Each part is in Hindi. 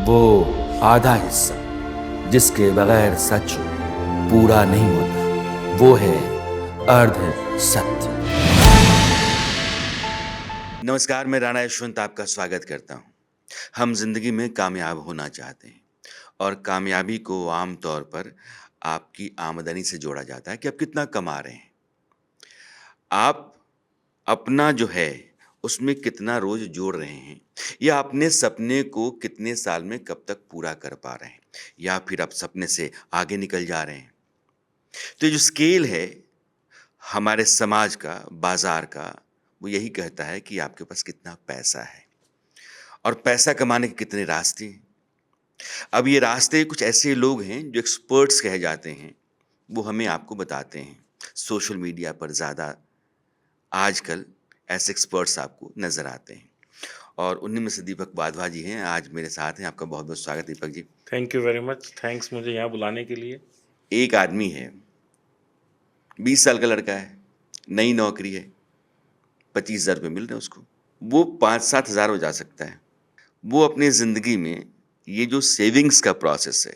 वो आधा हिस्सा जिसके बगैर सच पूरा नहीं होता, वो है अर्ध सत्य। नमस्कार, मैं राणा यशवंत आपका स्वागत करता हूँ। हम जिंदगी में कामयाब होना चाहते हैं और कामयाबी को आम तौर पर आपकी आमदनी से जोड़ा जाता है कि आप कितना कमा रहे हैं। आप अपना जो है उसमें कितना रोज जोड़ रहे हैं या अपने सपने को कितने साल में कब तक पूरा कर पा रहे हैं या फिर आप सपने से आगे निकल जा रहे हैं। तो ये जो स्केल है हमारे समाज का, बाजार का, वो यही कहता है कि आपके पास कितना पैसा है और पैसा कमाने के कितने रास्ते हैं। अब ये रास्ते कुछ ऐसे लोग हैं जो एक्सपर्ट्स कहे जाते हैं, वो हमें आपको बताते हैं। सोशल मीडिया पर ज़्यादा आजकल ऐसे एक्सपर्ट्स आपको नज़र आते हैं और उन्हीं में से दीपक वाधवा जी हैं, आज मेरे साथ हैं। आपका बहुत बहुत स्वागत Deepak ji. Thank you very much, thanks मुझे यहाँ बुलाने के लिए। एक आदमी है, 20 साल का लड़का है, नई नौकरी है, 25,000 रुपये मिल रहे हैं उसको। वो 5-7 हज़ार हो जा सकता है। वो अपनी ज़िंदगी में ये जो सेविंग्स का प्रोसेस है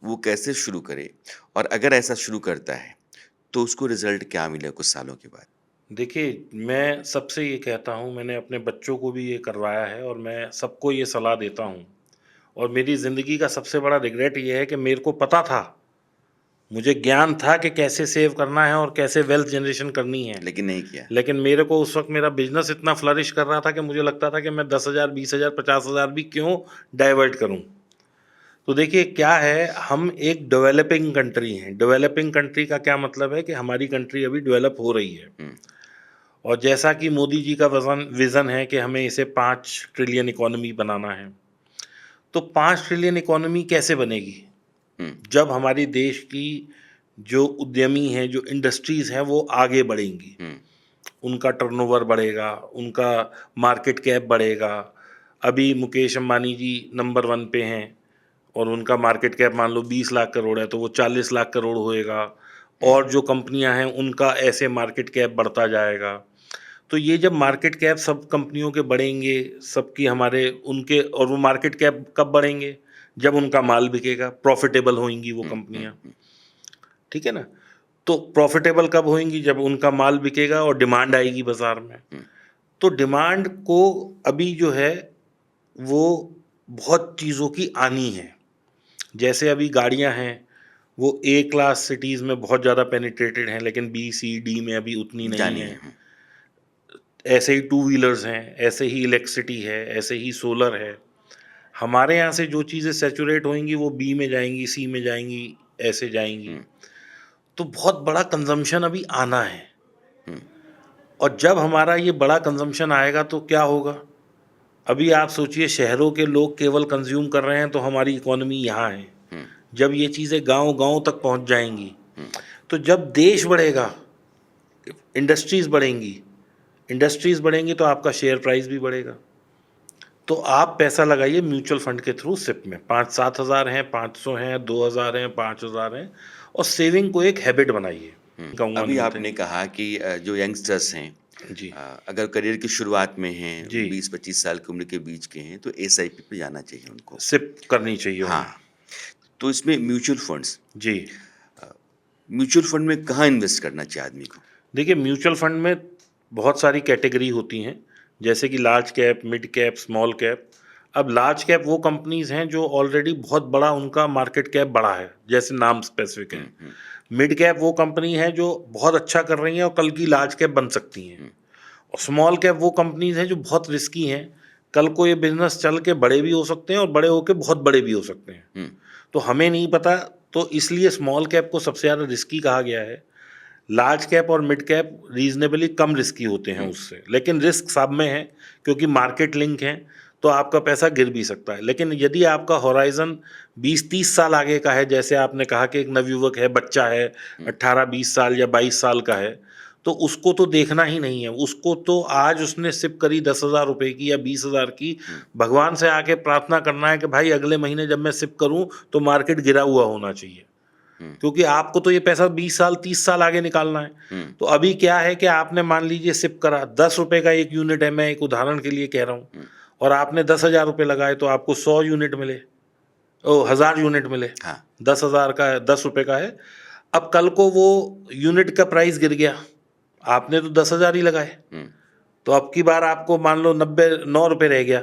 वो कैसे शुरू करे और अगर ऐसा शुरू करता है तो उसको रिजल्ट क्या मिले कुछ सालों के बाद। देखिए, मैं सबसे ये कहता हूँ, मैंने अपने बच्चों को भी ये करवाया है और मैं सबको ये सलाह देता हूँ। और मेरी ज़िंदगी का सबसे बड़ा रिग्रेट ये है कि मेरे को पता था, मुझे ज्ञान था कि कैसे सेव करना है और कैसे वेल्थ जनरेशन करनी है, लेकिन नहीं किया। लेकिन मेरे को उस वक्त मेरा बिजनेस इतना फ्लरिश कर रहा था कि मुझे लगता था कि मैं 10,000, 20,000, 50,000 भी क्यों डाइवर्ट करूँ। तो देखिए क्या है, हम एक डेवलपिंग कंट्री हैं। डेवलपिंग कंट्री का क्या मतलब है कि हमारी कंट्री अभी डेवलप हो रही है। और जैसा कि मोदी जी का विज़न है कि हमें इसे 5 ट्रिलियन इकोनॉमी बनाना है। तो 5 ट्रिलियन इकोनॉमी कैसे बनेगी? जब हमारी देश की जो उद्यमी हैं, जो इंडस्ट्रीज़ हैं, वो आगे बढ़ेंगी। उनका टर्नओवर बढ़ेगा, उनका मार्केट कैप बढ़ेगा। अभी मुकेश अंबानी जी नंबर 1 पे हैं और उनका मार्केट कैप मान लो 20 लाख करोड़ है, तो वो 40 लाख करोड़ होएगा। और जो कंपनियां हैं उनका ऐसे मार्केट कैप बढ़ता जाएगा। तो ये जब मार्केट कैप सब कंपनियों के बढ़ेंगे, सबकी हमारे उनके, और वो मार्केट कैप कब बढ़ेंगे? जब उनका माल बिकेगा, प्रॉफिटेबल होंगी वो कंपनियां। ठीक है ना? तो प्रॉफिटेबल कब होंगी? जब उनका माल बिकेगा और डिमांड आएगी बाजार में। तो डिमांड को अभी जो है वो बहुत चीज़ों की आनी है। जैसे अभी गाड़ियां हैं, वो ए क्लास सिटीज़ में बहुत ज़्यादा पेनिट्रेटेड हैं, लेकिन बी सी डी में अभी उतनी नहीं जानी है। है। ऐसे ही टू व्हीलर्स हैं, ऐसे ही इलेक्ट्रिसिटी है, ऐसे ही सोलर है। हमारे यहाँ से जो चीज़ें सैचुरेट होंगी वो बी में जाएंगी, सी में जाएंगी, ऐसे जाएंगी। तो बहुत बड़ा कंजम्पशन अभी आना है। और जब हमारा ये बड़ा कंजम्पशन आएगा तो क्या होगा? अभी आप सोचिए, शहरों के लोग केवल कंज्यूम कर रहे हैं तो हमारी इकोनॉमी यहाँ है। जब ये चीज़ें गांव-गांव तक पहुंच जाएंगी, तो जब देश बढ़ेगा, इंडस्ट्रीज़ बढ़ेंगी, इंडस्ट्रीज़ बढ़ेंगी तो आपका शेयर प्राइस भी बढ़ेगा। तो आप पैसा लगाइए म्यूचुअल फंड के थ्रू सिप में। 5-7 हज़ार हैं, 500 हैं, 2,000 हैं, 5,000 हैं, और सेविंग को एक हैबिट बनाइए। कहूँगा अभी नहीं आपने कहा कि जो यंगस्टर्स हैं, जी अगर करियर की शुरुआत में हैं, जी 20-25 साल की उम्र के बीच के हैं, तो एसआईपी पे जाना चाहिए उनको। सिप करनी चाहिए उन्हें। हाँ, तो इसमें म्यूचुअल फंड्स, जी म्यूचुअल फंड में कहाँ इन्वेस्ट करना चाहिए आदमी को? देखिए, म्यूचुअल फंड में बहुत सारी कैटेगरी होती हैं, जैसे कि large cap, mid cap, small cap. अब लार्ज कैप वो कंपनीज हैं जो ऑलरेडी बहुत बड़ा उनका मार्केट कैप बड़ा है, जैसे नाम स्पेसिफिक है। मिड कैप वो कंपनी है जो बहुत अच्छा कर रही हैं और कल की लार्ज कैप बन सकती हैं। और स्मॉल कैप वो कंपनीज हैं जो बहुत रिस्की हैं, कल को ये बिजनेस चल के बड़े भी हो सकते हैं और बड़े होके बहुत बड़े भी हो सकते हैं। तो हमें नहीं पता, तो इसलिए स्मॉल कैप को सबसे ज़्यादा रिस्की कहा गया है। लार्ज कैप और मिड कैप रीजनेबली कम रिस्की होते हैं उससे, लेकिन रिस्क सब में है क्योंकि मार्केट लिंक है, तो आपका पैसा गिर भी सकता है। लेकिन यदि आपका होराइजन 20-30 साल आगे का है, जैसे आपने कहा कि एक नवयुवक है, बच्चा है, 18-20 साल या 22 साल का है, तो उसको तो देखना ही नहीं है। उसको तो आज उसने सिप करी 10,000 रुपये की या 20,000 की, भगवान से आके प्रार्थना करना है कि भाई अगले महीने जब मैं सिप करूं तो मार्केट गिरा हुआ होना चाहिए, क्योंकि आपको तो ये पैसा 20 साल 30 साल आगे निकालना है। तो अभी क्या है कि आपने मान लीजिए सिप करा, 10 रुपए का एक यूनिट है, मैं एक उदाहरण के लिए कह रहा हूँ, और आपने 10,000 रुपये लगाए तो आपको 100 यूनिट मिले। 1000 यूनिट मिले, हाँ 10,000 का है, 10 रुपए का है। अब कल को वो यूनिट का प्राइस गिर गया, आपने तो 10,000 ही लगाए, हम्म, तो अब की बार आपको मान लो 9 रुपए रह गया,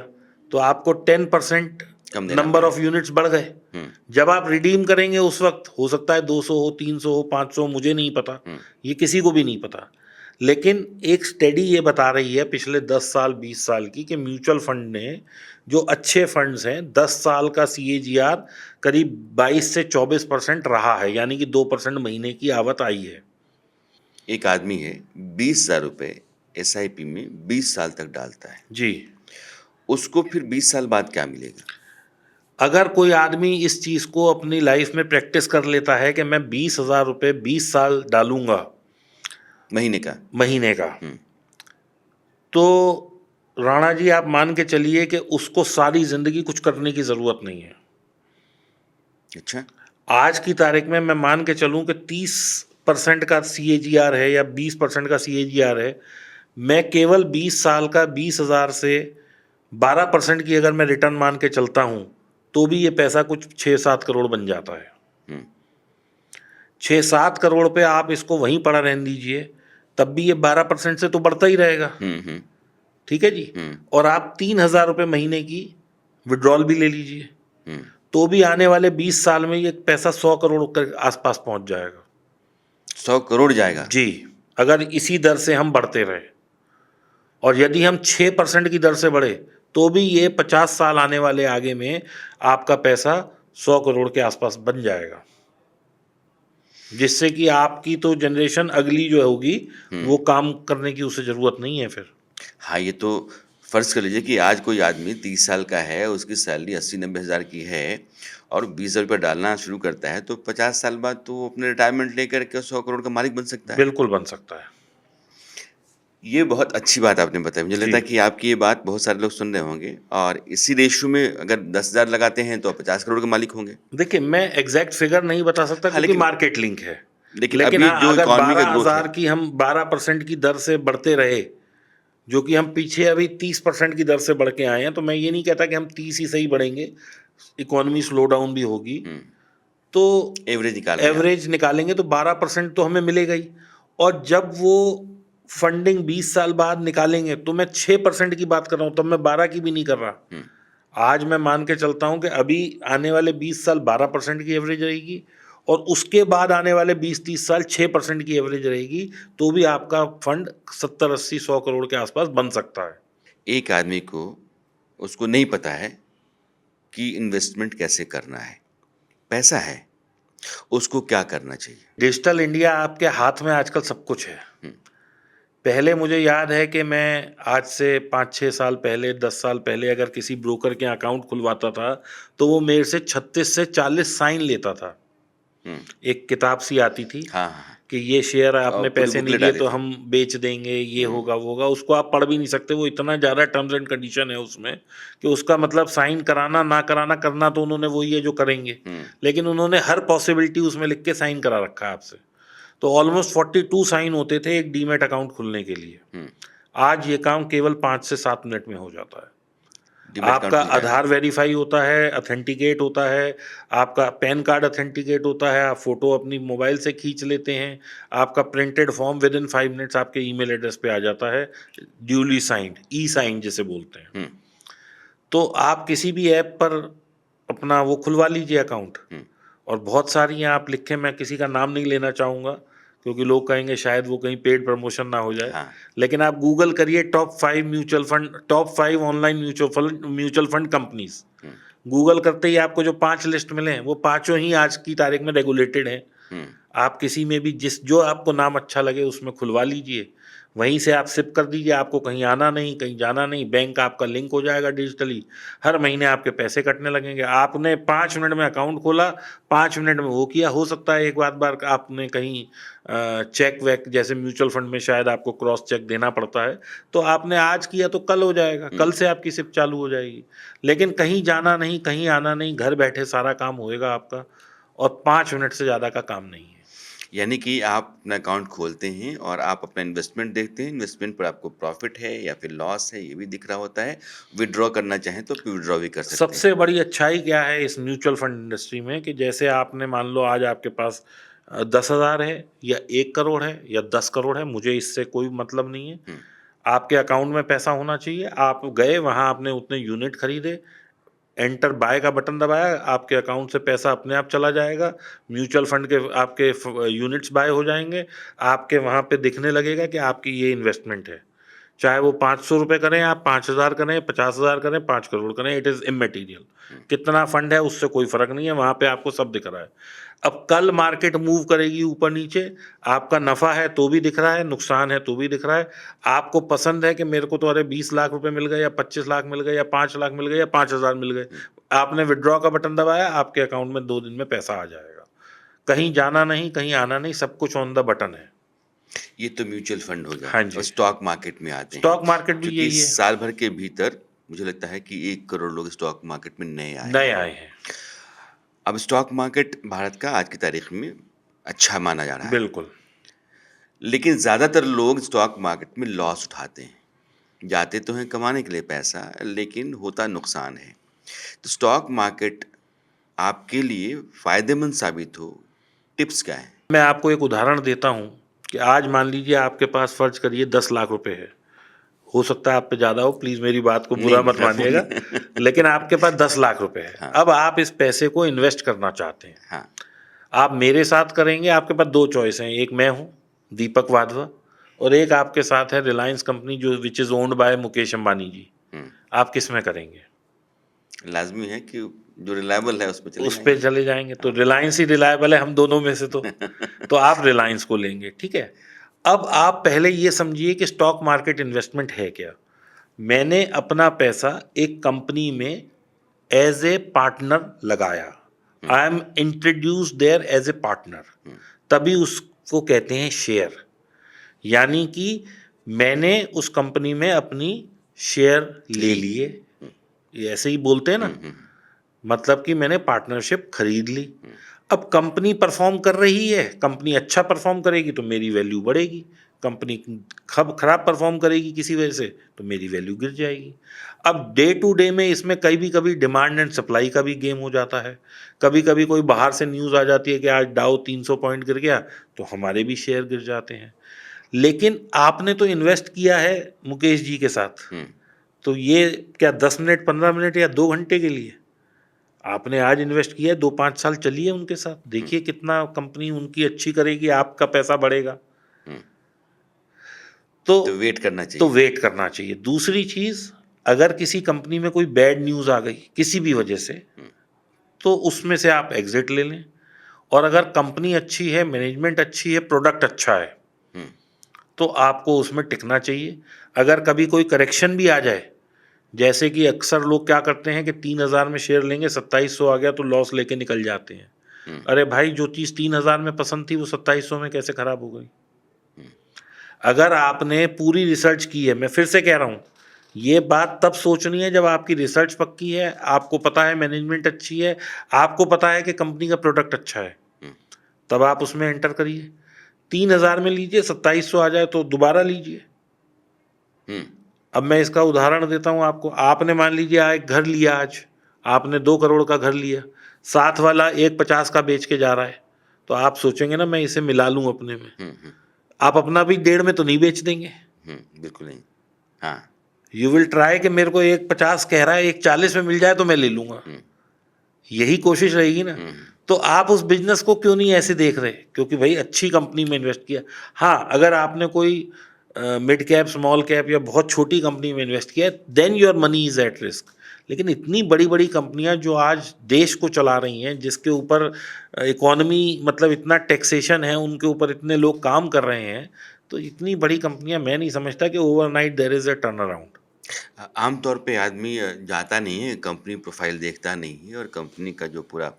तो आपको 10% कम देना नंबर ऑफ पड़ेगा। यूनिट्स बढ़ गए। हम्म, जब आप रिडीम करेंगे उस वक्त हो सकता है 200 हो, 300 हो, 500, मुझे नहीं पता, हम्म, ये किसी को भी नहीं पता। लेकिन एक स्टडी ये बता रही है पिछले 10 साल 20 साल की कि म्यूचुअल फंड ने, जो अच्छे फंड्स हैं, 10 साल का CAGR करीब 22 से 24% रहा है, यानी कि 2% महीने की आवत आई है। एक आदमी है 20,000 रुपये SIP में 20 साल तक डालता है, जी, उसको फिर 20 साल बाद क्या मिलेगा? अगर कोई आदमी इस चीज को अपनी लाइफ में प्रैक्टिस कर लेता है कि मैं 20,000 रुपये 20 साल डालूंगा महीने का। महीने का, हम्म, तो राणा जी आप मान के चलिए कि उसको सारी जिंदगी कुछ करने की जरूरत नहीं है। अच्छा। आज की तारीख में मैं मान के चलूं कि 30% का CAGR है या 20% का CAGR है, मैं केवल 20 साल का 20,000 से 12% की अगर मैं रिटर्न मान के चलता हूं, तो भी ये पैसा कुछ 6-7 करोड़ बन जाता है। हम्म, 6-7 करोड़ पे आप इसको वहीं पड़ा रहने दीजिए, तब भी ये 12% से तो बढ़ता ही रहेगा। हम्म, ठीक है जी। हम्म, और आप 3,000 रुपये महीने की विड्रॉल भी ले लीजिए, हम्म, तो भी आने वाले 20 साल में ये पैसा 100 करोड़ के आसपास पहुंच जाएगा। 100 करोड़ जाएगा। जी, अगर इसी दर से हम बढ़ते रहे, और यदि हम 6% की दर से बढ़े, तो भी ये 50 साल आने वाले आगे में आपका पैसा 100 करोड़ के आसपास बन जाएगा, जिससे कि आपकी तो जनरेशन अगली जो होगी वो काम करने की उसे जरूरत नहीं है फिर। हाँ, ये तो फर्ज कर लीजिए कि आज कोई आदमी 30 साल का है, उसकी सैलरी 80-90 हज़ार की है और 20,000 रुपये डालना शुरू करता है, तो 50 साल बाद तो वो अपने रिटायरमेंट लेकर के 100 करोड़ का मालिक बन सकता है। बिल्कुल बन सकता है। ये बहुत अच्छी बात आपने बताई। मुझे लगता है जी, कि आपकी ये बात बहुत सारे लोग सुन रहे होंगे और इसी रेशियो में अगर 10,000 लगाते हैं तो आप 50 करोड़ के मालिक होंगे। देखिए मैं एग्जैक्ट फिगर नहीं बता सकता हाँ, क्योंकि लेकिन मार्केट लिंक है। लेकिन लेकिन अभी हाँ, जो अगर इकॉनमी का ग्रोथ है। 12,000 की हम 12% की दर से बढ़ते रहे, जो कि हम पीछे अभी 30% की दर से बढ़ के आए हैं, तो मैं ये नहीं कहता कि हम 30 ही सही बढ़ेंगे, इकोनॉमी स्लो डाउन भी होगी, तो एवरेज निकाल रहे हैं आप। एवरेज निकालेंगे तो 12% तो हमें मिलेगा ही। और जब वो फंडिंग 20 साल बाद निकालेंगे, तो मैं 6% की बात कर रहा हूँ, तब मैं 12 की भी नहीं कर रहा। आज मैं मान के चलता हूं कि अभी आने वाले 20 साल 12% की एवरेज रहेगी, और उसके बाद आने वाले 20-30 साल 6% की एवरेज रहेगी, तो भी आपका फंड 70-80-100 करोड़ के आसपास बन सकता है। एक आदमी को उसको नहीं पता है कि इन्वेस्टमेंट कैसे करना है, पैसा है, उसको क्या करना चाहिए? डिजिटल इंडिया आपके हाथ में आजकल सब कुछ है। पहले मुझे याद है कि मैं आज से 5-6 साल पहले, 10 साल पहले अगर किसी ब्रोकर के अकाउंट खुलवाता था, तो वो मेरे से 36 से 40 साइन लेता था। हम्म, एक किताब सी आती थी हाँ हाँ कि ये शेयर और आपने पूरी पैसे नहीं बुकलेट दिए आती तो थी। हम बेच देंगे, ये होगा वो होगा, उसको आप पढ़ भी नहीं सकते, वो इतना ज़्यादा टर्म्स एंड कंडीशन है उसमें कि उसका मतलब साइन कराना ना कराना, करना तो उन्होंने वही है जो करेंगे, लेकिन उन्होंने हर पॉसिबिलिटी उसमें लिख के साइन करा रखा है आपसे। तो ऑलमोस्ट 42 साइन होते थे एक डीमेट अकाउंट खुलने के लिए। आज ये काम केवल 5 से 7 मिनट में हो जाता है। डीमैट अकाउंट आपका खुल जाएगा। आधार वेरीफाई होता है, अथेंटिकेट होता है, आपका पैन कार्ड अथेंटिकेट होता है, आप फोटो अपनी मोबाइल से खींच लेते हैं, आपका printed form with in 5 minutes आपके ईमेल एड्रेस पे आ जाता है, ड्यूली साइंड, ई साइन जिसे बोलते हैं। हम्म, तो आप किसी भी ऐप पर अपना वो खुलवा लीजिए अकाउंट, और बहुत सारी हैं, आप लिखें, मैं किसी का नाम नहीं लेना चाहूँगा क्योंकि लोग कहेंगे शायद वो कहीं पेड प्रमोशन ना हो जाए, हाँ लेकिन आप गूगल करिए top 5 online mutual fund companies. Google करते ही आपको जो 5 लिस्ट मिले हैं, वो पांचों ही आज की तारीख में रेगुलेटेड हैं। आप किसी में भी जो आपको नाम अच्छा लगे उसमें खुलवा लीजिए, वहीं से आप सिप कर दीजिए, आपको कहीं आना नहीं, कहीं जाना नहीं, बैंक आपका लिंक हो जाएगा डिजिटली, हर महीने आपके पैसे कटने लगेंगे। आपने 5 मिनट में अकाउंट खोला, 5 मिनट में वो किया। हो सकता है एक बार आपने कहीं चेक वेक, जैसे म्यूचुअल फंड में शायद आपको क्रॉस चेक देना पड़ता है, तो आपने आज किया तो कल हो जाएगा, कल से आपकी सिप चालू हो जाएगी। लेकिन कहीं जाना नहीं, कहीं आना नहीं, घर बैठे सारा काम होएगा आपका, और 5 मिनट से ज़्यादा का काम नहीं है। यानी कि आप अपना अकाउंट खोलते हैं और आप अपना इन्वेस्टमेंट देखते हैं, इन्वेस्टमेंट पर आपको प्रॉफ़िट है या फिर लॉस है, ये भी दिख रहा होता है। विथड्रॉ करना चाहें तो विथड्रॉ भी कर सकते हैं। सबसे बड़ी अच्छाई क्या है इस म्यूचुअल फंड इंडस्ट्री में कि जैसे आपने मान लो आज आपके पास 10,000 है या 1 करोड़ है या 10 करोड़ है, मुझे इससे कोई मतलब नहीं है। हुँ, आपके अकाउंट में पैसा होना चाहिए। आप गए वहाँ, आपने उतने यूनिट खरीदे, एंटर बाय का बटन दबाया, आपके अकाउंट से पैसा अपने आप चला जाएगा। म्यूचुअल फंड के आपके यूनिट्स बाय हो जाएंगे। आपके वहाँ पे दिखने लगेगा कि आपकी ये इन्वेस्टमेंट है। चाहे वो 500 रुपये करें, आप 5,000 करें, 50,000 करें, 5 करोड़ करें, इट इज़ इमेटीरियल। हुँ, कितना फंड है उससे कोई फर्क नहीं है, वहाँ पे आपको सब दिख रहा है। अब कल मार्केट मूव करेगी ऊपर नीचे, आपका नफ़ा है तो भी दिख रहा है, नुकसान है तो भी दिख रहा है। आपको पसंद है कि मेरे को तो अरे 20 लाख रुपए मिल गए या 25 लाख मिल गए या 5 लाख मिल गए या 5,000 मिल गए। हुँ। आपने विड्रॉ का बटन दबाया, आपके अकाउंट में 2 दिन में पैसा आ जाएगा। कहीं जाना नहीं, कहीं आना नहीं, सब कुछ ऑन द बटन है। ये तो म्यूचुअल फंड हो गया हाँ और जी। स्टॉक मार्केट में आते हैं, स्टॉक मार्केट भी क्योंकि यही है। साल भर के भीतर मुझे लगता है कि 1 करोड़ लोग स्टॉक मार्केट में नए आए नए हैं। आए हैं। अब स्टॉक मार्केट भारत का आज की तारीख में अच्छा माना जा रहा है, बिल्कुल। लेकिन ज़्यादातर लोग स्टॉक मार्केट में लॉस उठाते हैं। जाते तो हैं कमाने के लिए पैसा, लेकिन होता नुकसान है। तो स्टॉक मार्केट आपके लिए फ़ायदेमंद साबित हो, टिप्स क्या हैं? मैं आपको एक उदाहरण देता हूँ कि आज मान लीजिए आपके पास फ़र्ज़ करिए 10 लाख रुपए है। हो सकता है आप पे ज़्यादा हो, प्लीज़ मेरी बात को बुरा नहीं, मत मेरा मानिएगा। बोलिए। लेकिन आपके पास 10 लाख रुपए है। हाँ, अब आप इस पैसे को इन्वेस्ट करना चाहते हैं। हाँ। आप मेरे साथ करेंगे, आपके पास 2 चॉइस हैं। एक मैं हूँ, दीपक वाधवा, और एक आपके साथ है रिलायंस कंपनी जो which is owned by Mukesh Ambani ji. हुँ, आप किस में करेंगे? लाज़मी है कि जो रिलायबल है उसमें चले उस पे जाएँगे। चले जाएँगे। तो हाँ। रिलायंस ही रिलायबल है हम दोनों में से तो। तो आप रिलायंस को लेंगे, ठीक है? अब आप पहले ये समझिए कि स्टॉक मार्केट इन्वेस्टमेंट है क्या? मैंने अपना पैसा एक कंपनी में एज़ ए पार्टनर लगाया। हुँ, I am introduced there as a partner. हुँ, तभी उसको कहते हैं शेयर। यानी कि मैंने उस कंपनी में अपनी शेयर ले ली। लिए। हुँ, ये ऐसे ही बोलते हैं हुँ, ना, हुँ, मतलब कि मैंने पार्टनरशिप खरीद ली। हुँ, अब कंपनी परफॉर्म कर रही है, कंपनी अच्छा परफॉर्म करेगी तो मेरी वैल्यू बढ़ेगी। कंपनी खब खराब परफॉर्म करेगी किसी वजह से तो मेरी वैल्यू गिर जाएगी। अब डे टू डे में इसमें कभी कभी डिमांड एंड सप्लाई का भी गेम हो जाता है। कभी कभी कोई बाहर से न्यूज़ आ जाती है कि आज डाउ 300 पॉइंट गिर गया, तो हमारे भी शेयर गिर जाते हैं। लेकिन आपने तो इन्वेस्ट किया है मुकेश जी के साथ, हुँ, तो ये क्या 10 मिनट 15 मिनट या 2 घंटे के लिए? आपने आज इन्वेस्ट किया है, 2-5 साल चलिए उनके साथ, हुँ, देखिए कितना कंपनी उनकी अच्छी करेगी, आपका पैसा बढ़ेगा। हुँ। तो तो वेट करना तो चाहिए। वेट करना चाहिए। दूसरी चीज़, अगर किसी कंपनी में कोई बैड न्यूज़ आ गई किसी भी वजह से, हुँ, तो उसमें से आप एग्ज़िट ले लें। और अगर कंपनी अच्छी है, मैनेजमेंट अच्छी है, प्रोडक्ट अच्छा है, हुँ, तो आपको उसमें टिकना चाहिए। अगर कभी कोई करेक्शन भी आ जाए, जैसे कि अक्सर लोग क्या करते हैं कि 3,000 में शेयर लेंगे, 2700 आ गया तो लॉस लेके निकल जाते हैं। हुँ, अरे भाई, जो चीज़ 3,000 में पसंद थी वो 2700 में कैसे खराब हो गई? हुँ, अगर आपने पूरी रिसर्च की है, मैं फिर से कह रहा हूँ, ये बात तब सोचनी है जब आपकी रिसर्च पक्की है, आपको पता है मैनेजमेंट अच्छी है, आपको पता है कि कंपनी का प्रोडक्ट अच्छा है, हुँ, तब आप उसमें एंटर करिए। 3,000 में लीजिए, 2700 आ जाए तो दोबारा लीजिए। हुँ, अब मैं इसका उदाहरण देता हूँ आपको। आपने मान लीजिए एक घर लिया आज, आपने 2 करोड़ का घर लिया, साथ वाला 1,50 का बेच के जा रहा है, तो आप सोचेंगे ना मैं इसे मिला लूँ अपने में। हुँ, हुँ, आप अपना भी 1.5 में तो नहीं बेच देंगे। हुँ, बिल्कुल नहीं। हाँ, यू विल ट्राई कि मेरे को 1,50 कह रहा है, 1,40 में मिल जाए तो मैं ले लूँगा। हुँ, यही कोशिश रहेगी ना। हुँ, तो आप उस बिज़नेस को क्यों नहीं ऐसे देख रहे? क्योंकि भाई अच्छी कंपनी में इन्वेस्ट किया। हाँ, अगर आपने कोई मिड कैप, स्मॉल कैप या बहुत छोटी कंपनी में इन्वेस्ट किया है, then your money is at risk. लेकिन इतनी बड़ी-बड़ी कंपनियाँ जो आज देश को चला रही हैं, जिसके ऊपर इकॉनमी मतलब इतना टैक्सेशन है, उनके ऊपर इतने लोग काम कर रहे हैं, तो इतनी बड़ी कंपनियाँ मैं नहीं समझता कि overnight there is a turn around. आम तौर पे आदमी जाता नहीं है, कंपनी प्रोफ़ाइल देखता नहीं है और कंपनी का जो पूरा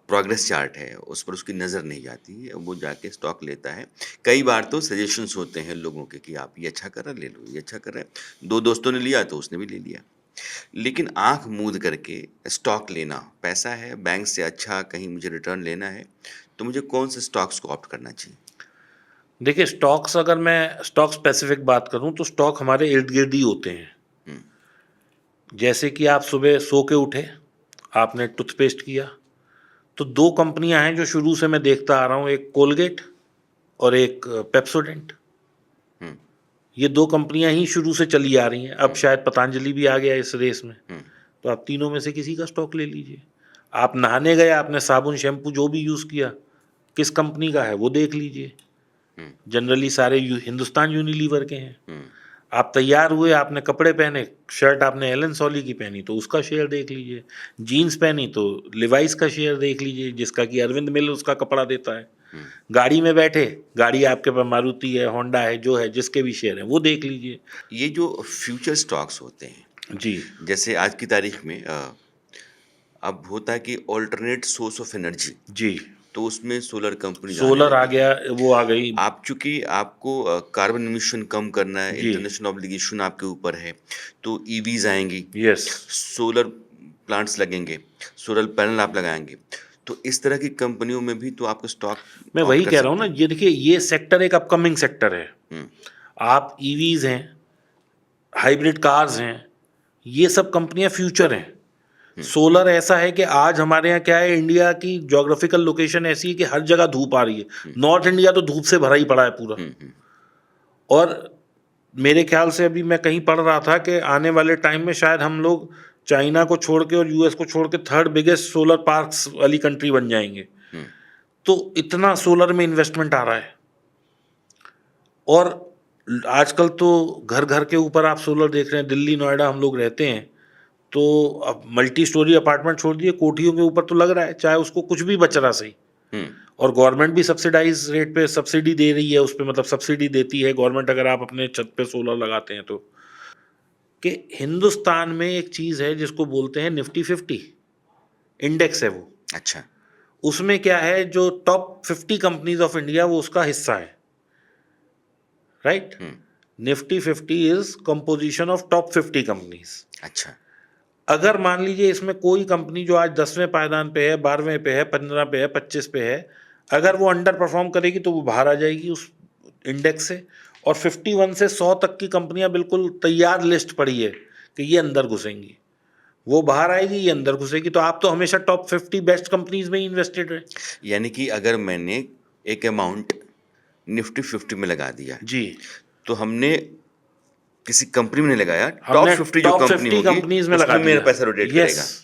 प्रोग्रेस चार्ट है, उस पर उसकी नज़र नहीं जाती है, वो जाके स्टॉक लेता है। कई बार तो सजेशंस होते हैं लोगों के कि आप ये अच्छा कर रहा है, ले लो, ये अच्छा कर रहा है। 2 दोस्तों ने लिया तो उसने भी ले लिया। लेकिन आँख मूंद करके स्टॉक लेना, पैसा है बैंक से अच्छा कहीं मुझे रिटर्न लेना है, तो मुझे कौन से स्टॉक्स को ऑप्ट करना चाहिए? देखिए, स्टॉक्स अगर मैं स्टॉक स्पेसिफिक बात करूं तो स्टॉक हमारे इर्द गिर्द ही होते हैं। हुँ, जैसे कि आप सुबह सो के उठे, आपने टूथपेस्ट किया, तो दो कंपनियां हैं जो शुरू से मैं देखता आ रहा हूं, एक कोलगेट और एक पेप्सोडेंट। हुँ, ये दो कंपनियां ही शुरू से चली आ रही हैं। अब शायद पतंजलि भी आ गया इस रेस में। हुँ, तो आप तीनों में से किसी का स्टॉक ले लीजिए। आप नहाने गए, आपने साबुन शैम्पू जो भी यूज़ किया, किस कंपनी का है वो देख लीजिए। हुँ, जनरली सारे हिंदुस्तान यूनिलीवर के हैं। हुँ, आप तैयार हुए, आपने कपड़े पहने, शर्ट आपने एलन सॉली की पहनी तो उसका शेयर देख लीजिए, जीन्स पहनी तो लिवाइस का शेयर देख लीजिए, जिसका कि अरविंद मिल उसका कपड़ा देता है। हुँ। गाड़ी में बैठे, गाड़ी आपके पास मारुति है, होंडा है, जो है जिसके भी शेयर हैं वो देख लीजिए। ये जो फ्यूचर स्टॉक्स होते हैं, जी, जैसे आज की तारीख में अब होता है कि अल्टरनेट सोर्स ऑफ एनर्जी, जी। तो उसमें सोलर कंपनीज़ आने सोलर आ लगी गया, हैं। वो आ गई। आप चूँकि आपको कार्बन एमिशन कम करना है, जी, इंटरनेशनल ऑब्लिगेशन आपके ऊपर है, तो ईवीज़ आएँगी, यस। सोलर प्लांट्स लगेंगे, सोलर पैनल आप लगाएँगे। तो इस तरह की कंपनियों में भी तो आपको स्टॉक मैं ऑप्ट वही कर कह रहा हूँ सकते ना, हैं। ये देखिए, ये सेक्टर एक अपकमिंग सेक्टर है। हुँ, आप ईवीज़ हैं, हाइब्रिड कार्स हैं, ये सब कंपनियां फ्यूचर हैं। सोलर ऐसा है कि आज हमारे यहाँ क्या है, इंडिया की ज्योग्राफिकल लोकेशन ऐसी है कि हर जगह धूप आ रही है। नॉर्थ इंडिया तो धूप से भरा ही पड़ा है पूरा। हुँ, हुँ, और मेरे ख्याल से अभी मैं कहीं पढ़ रहा था कि आने वाले टाइम में शायद हम लोग चाइना को छोड़ के और यूएस को छोड़ के थर्ड बिगेस्ट सोलर पार्क्स वाली कंट्री बन जाएंगे। हुँ, तो इतना सोलर में इन्वेस्टमेंट आ रहा है। और आजकल तो घर घर के ऊपर आप सोलर देख रहे हैं। दिल्ली नोएडा हम लोग रहते हैं, तो अब मल्टी स्टोरी अपार्टमेंट छोड़ दिए, कोठियों के ऊपर तो लग रहा है, चाहे उसको कुछ भी बच रहा सही। हुँ, और गवर्नमेंट भी सब्सिडाइज रेट पे सब्सिडी दे रही है उस पे, मतलब सब्सिडी देती है गवर्नमेंट अगर आप अपने छत पे सोलर लगाते हैं तो। कि हिंदुस्तान में एक चीज़ है जिसको बोलते हैं निफ्टी 50 इंडेक्स है वो। अच्छा। उसमें क्या है, जो टॉप 50 कंपनीज ऑफ इंडिया वो उसका हिस्सा है, right. Hmm, Nifty 50 is composition of top 50 companies. अच्छा। अगर मान लीजिए इसमें कोई कंपनी जो आज 10वें पायदान पे है, 12वें पे है, 15 पे है, 25 पे है, अगर वो अंडर परफॉर्म करेगी तो वो बाहर आ जाएगी उस इंडेक्स से। और 51 से 100 तक की कंपनियां बिल्कुल तैयार लिस्ट पड़ी है कि ये अंदर घुसेंगी, वो बाहर आएगी, ये अंदर घुसेगी। तो आप तो हमेशा टॉप 50 बेस्ट कंपनीज में ही इन्वेस्टेड रहे। यानी कि अगर मैंने एक अमाउंट निफ्टी 50 में लगा दिया, जी, तो हमने किसी कंपनी में नहीं लगाया, टॉप हमने 50 जो टॉप कंपनी 50 होगी, कंपनीज में लगा उसमें मेरा दिया। पैसा रोटेट यस, करेगा।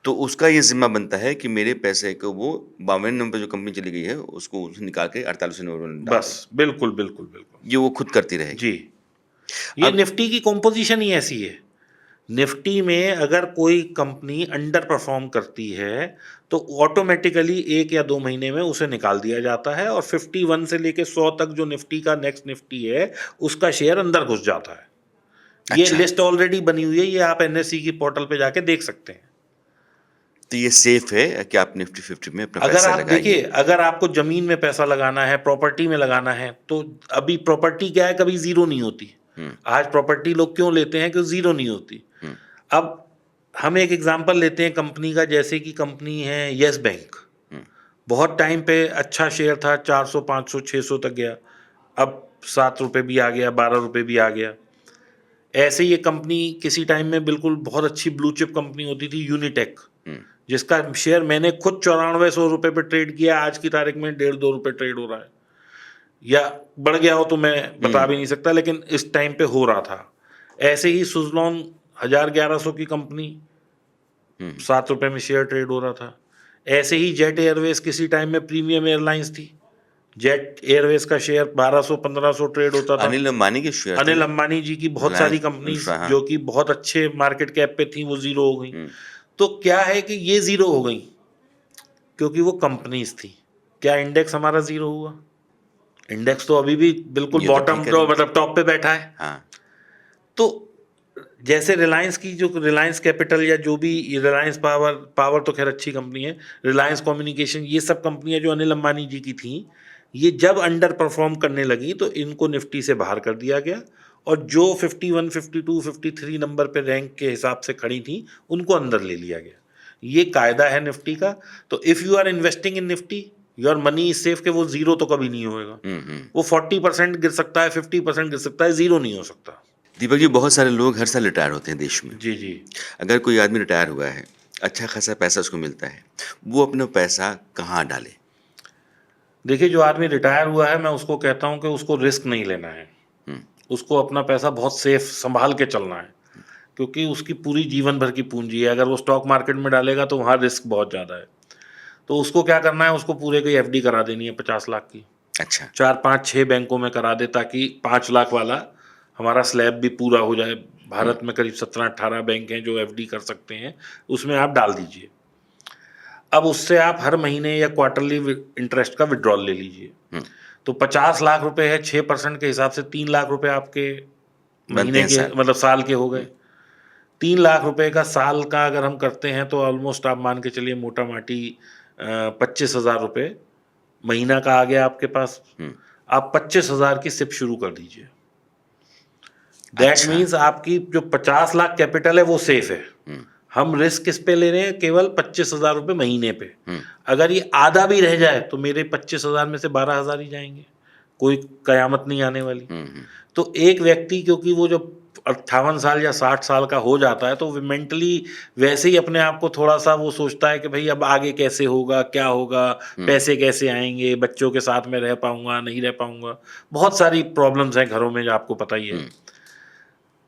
तो उसका ये ज़िम्मा बनता है कि मेरे पैसे को वो 52 नंबर जो कंपनी चली गई है, उसको उससे निकाल के 48 नंबर में डाल बस बिल्कुल बिल्कुल बिल्कुल। दे। ये वो खुद करती रहेगी। जी, ये अब निफ्टी की कॉम्पोजिशन ही ऐसी है। निफ्टी में अगर कोई कंपनी अंडर परफॉर्म करती है तो ऑटोमेटिकली 1 या 2 महीने में उसे निकाल दिया जाता है, और 51 से लेके 100 तक जो निफ्टी का नेक्स्ट निफ्टी है उसका शेयर अंदर घुस जाता है। ये अच्छा, लिस्ट ऑलरेडी बनी हुई है, ये आप एनएससी की पोर्टल पे जाके देख सकते हैं। तो ये सेफ है कि आप निफ्टी 50 में अपना अगर पैसा आप लगाइए। देखिए, अगर आपको जमीन में पैसा लगाना है, प्रॉपर्टी में लगाना है, तो अभी प्रॉपर्टी क्या है, कभी जीरो नहीं होती। हुँ, आज प्रॉपर्टी लोग क्यों लेते हैं कि जीरो नहीं होती। हुँ, अब हम एक एग्जांपल लेते हैं कंपनी का, जैसे कि कंपनी है यस बैंक। हुँ, बहुत टाइम पे अच्छा शेयर था, 400 500 600 तक गया, अब 7 रुपये भी आ गया, 12 रुपये भी आ गया। ऐसे ये कंपनी किसी टाइम में बिल्कुल बहुत अच्छी ब्लू चिप कंपनी होती थी, यूनिटेक, हुँ, जिसका शेयर मैंने खुद 9400 रुपये पे ट्रेड किया, आज की तारीख में 1.5-2 रुपये ट्रेड हो रहा है, या बढ़ गया हो तो मैं बता भी नहीं सकता, लेकिन इस टाइम पे हो रहा था। ऐसे ही सुजलॉन 1100 की कंपनी, हुँ, 7 रुपये में शेयर ट्रेड हो रहा था। ऐसे ही जेट एयरवेज किसी टाइम में प्रीमियम एयरलाइंस थी, जेट एयरवेज का शेयर 1200-1500 ट्रेड होता था। अनिल अंबानी के शेयर थे। अनिल अंबानी जी की बहुत सारी रिलायंस कंपनीज इंफ्रा, हाँ। जो कि बहुत अच्छे मार्केट कैप पे थी वो जीरो हो गई। हुँ, तो क्या है कि ये जीरो हो गई क्योंकि वो कंपनीज थी। क्या इंडेक्स हमारा जीरो हुआ? इंडेक्स तो अभी भी बिल्कुल ये तो बॉटम, ठीक है। जो मतलब टॉप पे बैठा है। हाँ, तो जैसे रिलायंस की, जो रिलायंस कैपिटल या जो भी, रिलायंस पावर, पावर तो खैर अच्छी कंपनी है, रिलायंस कम्युनिकेशन, ये सब कंपनियां जो अनिल अंबानी जी की थी, ये जब अंडर परफॉर्म करने लगी तो इनको निफ्टी से बाहर कर दिया गया और जो 51, 52, 53 नंबर पे रैंक के हिसाब से खड़ी थी उनको अंदर ले लिया गया। ये कायदा है निफ्टी का। तो if you are investing in Nifty, your money is safe, के वो जीरो तो कभी नहीं होएगा। वो 40% गिर सकता है, 50% गिर सकता है, जीरो नहीं हो सकता। दीपक जी, बहुत सारे लोग हर साल रिटायर होते हैं देश में। जी जी। अगर कोई आदमी रिटायर हुआ है, अच्छा खासा पैसा उसको मिलता है, वो अपना पैसा कहाँ डाले? देखिए, जो आदमी रिटायर हुआ है, मैं उसको कहता हूँ कि उसको रिस्क नहीं लेना है। उसको अपना पैसा बहुत सेफ संभाल के चलना है, क्योंकि उसकी पूरी जीवन भर की पूंजी है। अगर वो स्टॉक मार्केट में डालेगा तो वहाँ रिस्क बहुत ज़्यादा है। तो उसको क्या करना है, उसको पूरे की एफडी करा देनी है 50 लाख की। अच्छा। 4, 5, 6 बैंकों में करा दे, ताकि 5 लाख वाला हमारा स्लैब भी पूरा हो जाए। भारत में करीब 17-18 बैंक हैं जो एफडी कर सकते हैं, उसमें आप डाल दीजिए। अब उससे आप हर महीने या क्वार्टरली इंटरेस्ट का विड्रॉल ले लीजिए। तो 50 लाख रुपए है, 6% के हिसाब से 3 लाख रुपए आपके महीने के, मतलब साल के हो गए। 3 लाख रुपए का साल का अगर हम करते हैं तो ऑलमोस्ट आप मान के चलिए मोटा माटी 25,000 रुपये महीना का आ गया आपके पास। आप 25,000 की सिप शुरू कर दीजिए। दैट मीन्स आपकी जो 50 लाख कैपिटल है वो सेफ है। हम रिस्क किस पे ले रहे हैं? केवल 25,000 रुपये महीने पे। अगर ये आधा भी रह जाए तो मेरे 25,000 में से 12,000 ही जाएंगे, कोई कयामत नहीं आने वाली। तो एक व्यक्ति, क्योंकि वो जो 58 साल या 60 साल का हो जाता है, तो मेंटली वैसे ही अपने आप को थोड़ा सा वो सोचता है कि भाई अब आगे कैसे होगा, क्या होगा, पैसे कैसे आएंगे, बच्चों के साथ में रह पाऊंगा, नहीं रह पाऊंगा, बहुत सारी प्रॉब्लम्स हैं घरों में जो आपको पता ही है।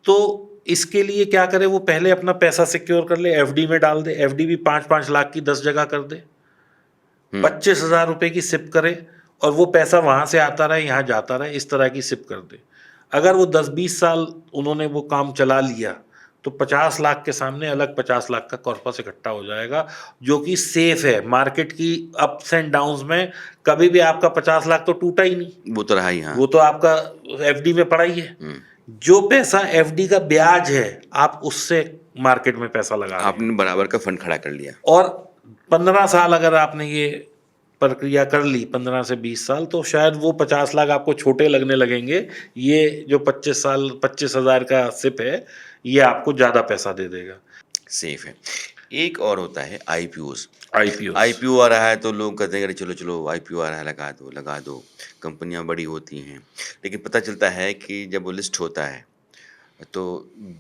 तो इसके लिए क्या करे, वो पहले अपना पैसा सिक्योर कर ले, एफडी में डाल दे। एफडी भी 5-5 लाख की 10 जगह कर दे, 25,000 रुपये की सिप करे, और वो पैसा वहां से आता रहे, यहाँ जाता रहे, इस तरह की सिप कर दे। अगर वो 10-20 साल उन्होंने वो काम चला लिया तो 50 लाख के सामने अलग 50 लाख का कॉर्पस इकट्ठा हो जाएगा, जो कि सेफ है। मार्केट की अप्स एंड डाउन्स में कभी भी आपका 50 लाख तो टूटा ही नहीं, वो तो रहा ही। हाँ, वो तो आपका एफडी में पड़ा ही है। जो पैसा एफडी का ब्याज है, आप उससे मार्केट में पैसा लगा रहे हैं। आपने बराबर का फंड खड़ा कर लिया। और 15 साल अगर आपने ये प्रक्रिया कर ली, 15 से 20 साल, तो शायद वो 50 लाख आपको छोटे लगने लगेंगे। ये जो 25,000 का सिप है, ये आपको ज़्यादा पैसा दे देगा। सेफ है। एक और होता है आईपीओज। आईपीओ आईपीओ आ रहा है तो लोग कहते हैं चलो चलो आईपीओ आ रहा है, लगा दो। कंपनियां बड़ी होती हैं, लेकिन पता चलता है कि जब वो लिस्ट होता है तो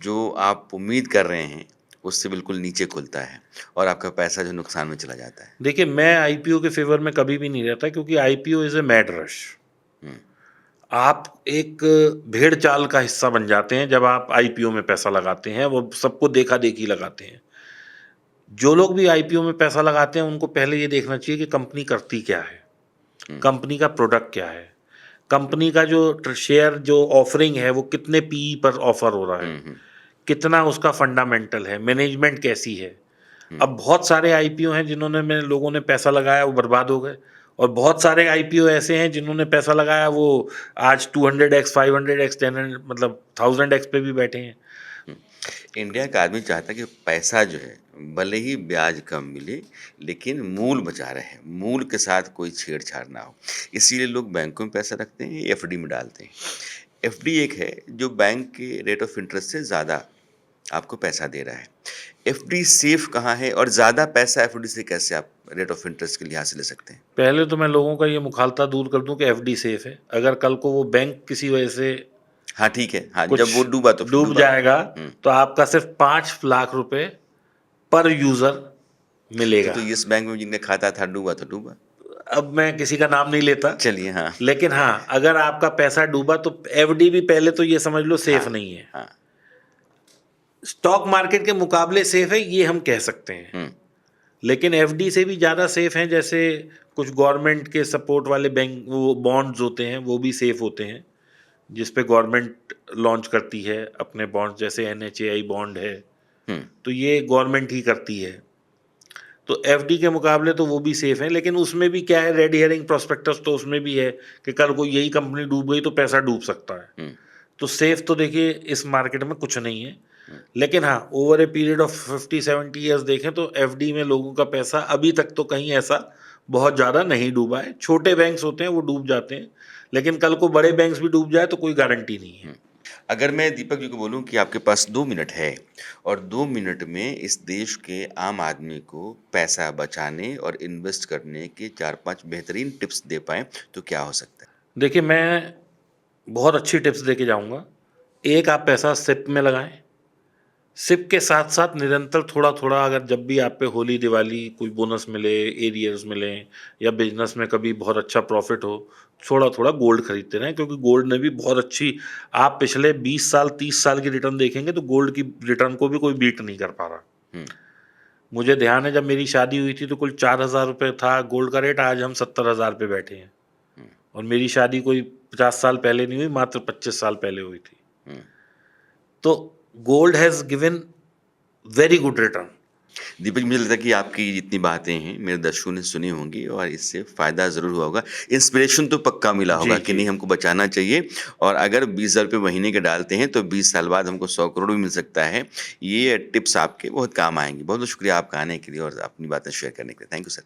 जो आप उम्मीद कर रहे हैं उससे बिल्कुल नीचे खुलता है और आपका पैसा जो नुकसान में चला जाता है। देखिए, मैं आईपीओ के फेवर में कभी भी नहीं रहता, क्योंकि IPO is a mad rush. आप एक भेड़ चाल का हिस्सा बन जाते हैं जब आप आईपीओ में पैसा लगाते हैं। वो सबको देखा देखी लगाते हैं। जो लोग भी आईपीओ में पैसा लगाते हैं उनको पहले ये देखना चाहिए कि कंपनी करती क्या है, कंपनी का प्रोडक्ट क्या है, कंपनी का जो शेयर जो ऑफरिंग है वो कितने पीई पर ऑफर हो रहा है, कितना उसका फंडामेंटल है, मैनेजमेंट कैसी है। अब बहुत सारे आईपीओ हैं जिन्होंने में लोगों ने पैसा लगाया वो बर्बाद हो गए, और बहुत सारे आईपीओ ऐसे हैं जिन्होंने पैसा लगाया वो आज 200x 500x 10 मतलब 1000x पे भी बैठे हैं। इंडिया का आदमी चाहता है कि पैसा जो है भले ही ब्याज कम मिले लेकिन मूल बचा रहे, मूल के साथ कोई छेड़छाड़ ना हो। इसीलिए लोग बैंकों में पैसा रखते हैं, एफडी में डालते हैं। एफडी एक है जो बैंक के रेट ऑफ इंटरेस्ट से ज़्यादा आपको पैसा दे रहा है। एफडी सेफ कहाँ है और ज़्यादा पैसा एफडी से कैसे आप रेट ऑफ इंटरेस्ट के लिहाज से ले सकते हैं? पहले तो मैं लोगों का ये मुखालता दूर कर दूं कि एफडी सेफ है। अगर कल को वो बैंक किसी वजह से हाँ ठीक है, हाँ जब वो डूबा तो डूब जाएगा तो आपका सिर्फ 5 लाख रुपए पर यूजर मिलेगा। तो इस बैंक में जिनका खाता था डूबा तो डूबा। अब मैं किसी का नाम नहीं लेता, चलिए। हाँ, लेकिन हाँ, अगर आपका पैसा डूबा तो एफडी भी पहले तो ये समझ लो सेफ नहीं है। हाँ, स्टॉक मार्केट के मुकाबले सेफ है ये हम कह सकते हैं, लेकिन एफडी से भी ज़्यादा सेफ हैं। जैसे कुछ गवर्नमेंट के सपोर्ट वाले बैंक वो बॉन्ड्स होते हैं, वो भी सेफ होते हैं, जिस पे गवर्नमेंट लॉन्च करती है अपने बॉन्ड्स, जैसे NHAI बॉन्ड है, तो ये गवर्नमेंट ही करती है। तो एफडी के मुकाबले तो वो भी सेफ है, लेकिन उसमें भी क्या है, रेड हियरिंग प्रोस्पेक्टस तो उसमें भी है कि कल को यही कंपनी डूब गई तो पैसा डूब सकता है। तो सेफ तो देखिए इस मार्केट में कुछ नहीं है, लेकिन हाँ over a period of 50-70 years देखें तो एफडी में लोगों का पैसा अभी तक तो कहीं ऐसा बहुत ज़्यादा नहीं डूबा है। छोटे बैंक्स होते हैं वो डूब जाते हैं, लेकिन कल को बड़े बैंक्स भी डूब जाए तो कोई गारंटी नहीं है। अगर मैं दीपक जी को बोलूं कि आपके पास 2 मिनट है और 2 मिनट में इस देश के आम आदमी को पैसा बचाने और इन्वेस्ट करने के 4-5 बेहतरीन टिप्स दे पाएँ, तो क्या हो सकता है? देखिए, मैं बहुत अच्छी टिप्स दे के जाऊँगा। एक, आप पैसा सिप में लगाएँ। सिप के साथ-साथ निरंतर थोड़ा-थोड़ा, अगर जब भी आप पे होली, दिवाली कोई बोनस मिले, एरियर्स मिलें या बिज़नेस में कभी बहुत अच्छा प्रॉफ़िट हो, थोड़ा-थोड़ा गोल्ड खरीदते रहें, क्योंकि गोल्ड ने भी बहुत अच्छी, आप पिछले 20 साल, 30 साल की रिटर्न देखेंगे तो गोल्ड की रिटर्न को भी कोई बीट नहीं कर पा रहा। हुँ, मुझे ध्यान है, जब मेरी शादी हुई थी तो कुल 4,000 रुपए था गोल्ड का रेट, आज हम 70,000 पे बैठे हैं। हुँ, और मेरी शादी कोई 50 साल पहले नहीं हुई, मात्र 25 साल पहले हुई थी। हुँ। तो gold has given very good return. Deepak, मुझे लगता है कि आपकी जितनी बातें हैं मेरे दर्शकों ने सुनी होंगी और इससे फ़ायदा ज़रूर हुआ होगा। इंस्पिरेशन तो पक्का मिला होगा जी, कि जी। नहीं, हमको बचाना चाहिए और अगर 20,000 रुपए महीने के डालते हैं तो 20 साल बाद हमको 100 करोड़ भी मिल सकता है। ये टिप्स आपके बहुत काम आएँगी। बहुत-बहुत शुक्रिया आपका आने के लिए और अपनी बातें शेयर करने के लिए। Thank you sir.